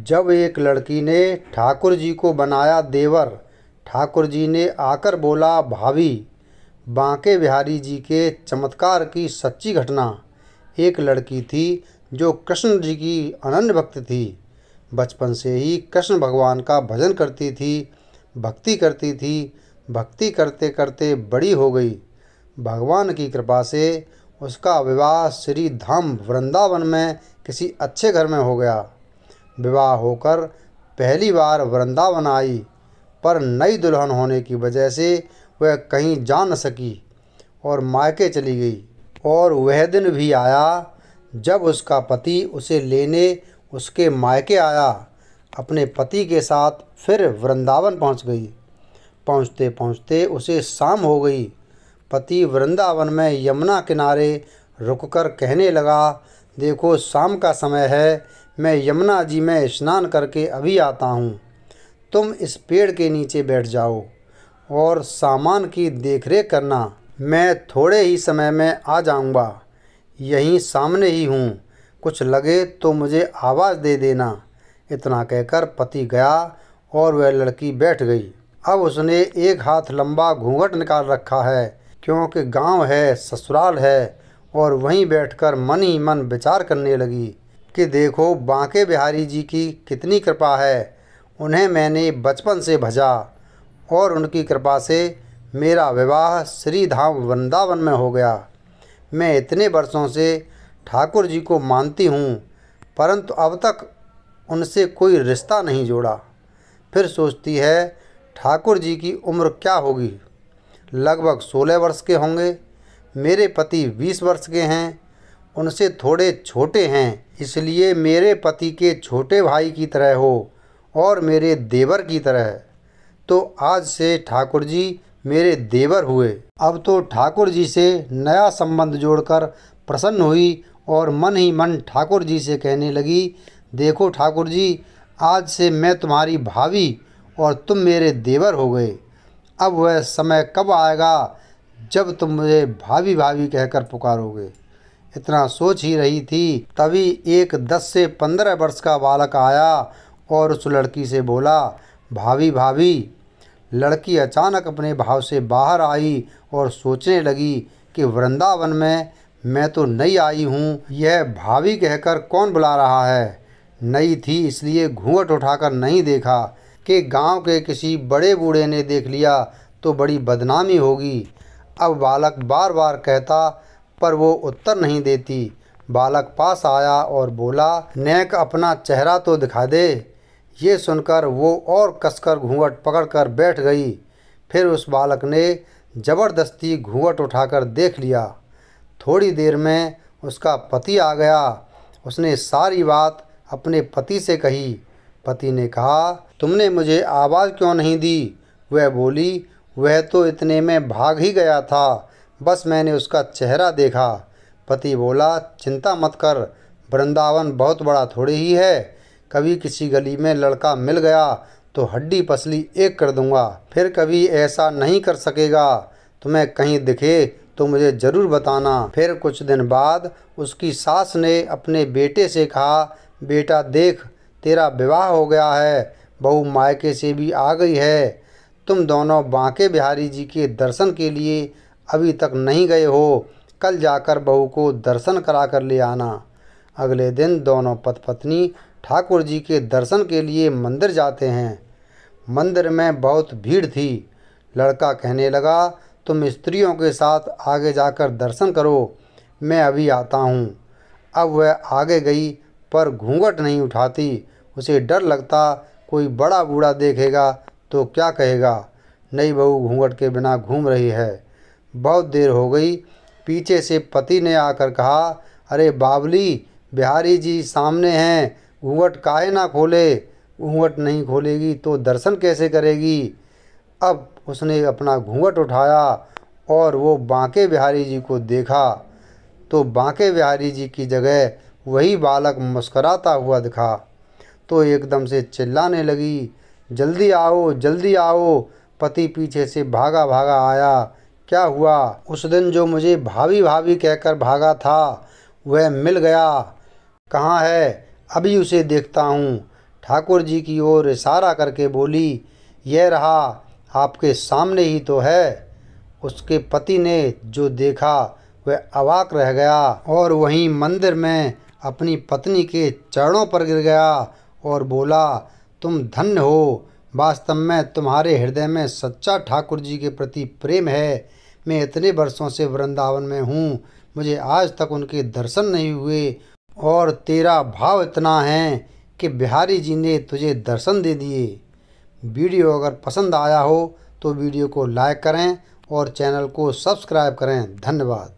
जब एक लड़की ने ठाकुर जी को बनाया देवर, ठाकुर जी ने आकर बोला भाभी। बांके बिहारी जी के चमत्कार की सच्ची घटना। एक लड़की थी जो कृष्ण जी की अनन्य भक्त थी। बचपन से ही कृष्ण भगवान का भजन करती थी, भक्ति करती थी। भक्ति करते करते बड़ी हो गई। भगवान की कृपा से उसका विवाह श्री धाम वृंदावन में किसी अच्छे घर में हो गया। विवाह होकर पहली बार वृंदावन आई, पर नई दुल्हन होने की वजह से वह कहीं जा न सकी और मायके चली गई। और वह दिन भी आया जब उसका पति उसे लेने उसके मायके आया। अपने पति के साथ फिर वृंदावन पहुंच गई। पहुंचते पहुंचते उसे शाम हो गई। पति वृंदावन में यमुना किनारे रुककर कहने लगा, देखो शाम का समय है, मैं यमुना जी में स्नान करके अभी आता हूँ। तुम इस पेड़ के नीचे बैठ जाओ और सामान की देखरेख करना। मैं थोड़े ही समय में आ जाऊँगा। यहीं सामने ही हूँ, कुछ लगे तो मुझे आवाज़ दे देना। इतना कहकर पति गया और वह लड़की बैठ गई। अब उसने एक हाथ लंबा घूंघट निकाल रखा है, क्योंकि गांव है, ससुराल है। और वहीं बैठकर मन ही मन विचार करने लगी कि देखो बांके बिहारी जी की कितनी कृपा है। उन्हें मैंने बचपन से भजा और उनकी कृपा से मेरा विवाह श्री धाम वृंदावन में हो गया। मैं इतने वर्षों से ठाकुर जी को मानती हूँ, परंतु अब तक उनसे कोई रिश्ता नहीं जोड़ा। फिर सोचती है ठाकुर जी की उम्र क्या होगी, लगभग 16 वर्ष के होंगे। मेरे पति 20 वर्ष के हैं, उनसे थोड़े छोटे हैं, इसलिए मेरे पति के छोटे भाई की तरह हो और मेरे देवर की तरह। तो आज से ठाकुर जी मेरे देवर हुए। अब तो ठाकुर जी से नया संबंध जोड़कर प्रसन्न हुई और मन ही मन ठाकुर जी से कहने लगी, देखो ठाकुर जी, आज से मैं तुम्हारी भाभी और तुम मेरे देवर हो गए। अब वह समय कब आएगा जब तुम मुझे भाभी भाभी कहकर पुकारोगे। इतना सोच ही रही थी, तभी एक 10 से 15 वर्ष का बालक आया और उस लड़की से बोला, भाभी भाभी। लड़की अचानक अपने भाव से बाहर आई और सोचने लगी कि वृंदावन में मैं तो नई आई हूँ, यह भाभी कहकर कौन बुला रहा है। नई थी इसलिए घूंघट उठाकर नहीं देखा कि गांव के किसी बड़े बूढ़े ने देख लिया तो बड़ी बदनामी होगी। अब बालक बार बार कहता, पर वो उत्तर नहीं देती। बालक पास आया और बोला, नेक अपना चेहरा तो दिखा दे। ये सुनकर वो और कसकर घूंघट पकड़कर बैठ गई। फिर उस बालक ने ज़बरदस्ती घूंघट उठाकर देख लिया। थोड़ी देर में उसका पति आ गया। उसने सारी बात अपने पति से कही। पति ने कहा, तुमने मुझे आवाज़ क्यों नहीं दी। वह बोली, वह तो इतने में भाग ही गया था, बस मैंने उसका चेहरा देखा। पति बोला, चिंता मत कर, वृंदावन बहुत बड़ा थोड़ी ही है। कभी किसी गली में लड़का मिल गया तो हड्डी पसली एक कर दूंगा। फिर कभी ऐसा नहीं कर सकेगा। तुम्हें कहीं दिखे तो मुझे ज़रूर बताना। फिर कुछ दिन बाद उसकी सास ने अपने बेटे से कहा, बेटा देख, तेरा विवाह हो गया है, बहू मायके से भी आ गई है। तुम दोनों बांके बिहारी जी के दर्शन के लिए अभी तक नहीं गए हो, कल जाकर बहू को दर्शन करा कर ले आना। अगले दिन दोनों पति पत्नी ठाकुर जी के दर्शन के लिए मंदिर जाते हैं। मंदिर में बहुत भीड़ थी। लड़का कहने लगा, तुम स्त्रियों के साथ आगे जाकर दर्शन करो, मैं अभी आता हूँ। अब वह आगे गई, पर घूंघट नहीं उठाती। उसे डर लगता कोई बड़ा बूढ़ा देखेगा तो क्या कहेगा, नई बहू घूंघट के बिना घूम रही है। बहुत देर हो गई। पीछे से पति ने आकर कहा, अरे बावली, बिहारी जी सामने हैं, घूंघट काहे ना खोले। घूंघट नहीं खोलेगी तो दर्शन कैसे करेगी। अब उसने अपना घूंघट उठाया और वो बांके बिहारी जी को देखा तो बांके बिहारी जी की जगह वही बालक मुस्कराता हुआ दिखा। तो एकदम से चिल्लाने लगी, जल्दी आओ, जल्दी आओ। पति पीछे से भागा भागा आया। क्या हुआ, उस दिन जो मुझे भाभी भाभी कहकर भागा था वह मिल गया। कहाँ है, अभी उसे देखता हूँ। ठाकुर जी की ओर इशारा करके बोली, यह रहा, आपके सामने ही तो है। उसके पति ने जो देखा वह अवाक रह गया और वहीं मंदिर में अपनी पत्नी के चरणों पर गिर गया और बोला, तुम धन्य हो। वास्तव में तुम्हारे हृदय में सच्चा ठाकुर जी के प्रति प्रेम है। मैं इतने वर्षों से वृंदावन में हूँ, मुझे आज तक उनके दर्शन नहीं हुए और तेरा भाव इतना है कि बिहारी जी ने तुझे दर्शन दे दिए। वीडियो अगर पसंद आया हो तो वीडियो को लाइक करें और चैनल को सब्सक्राइब करें। धन्यवाद।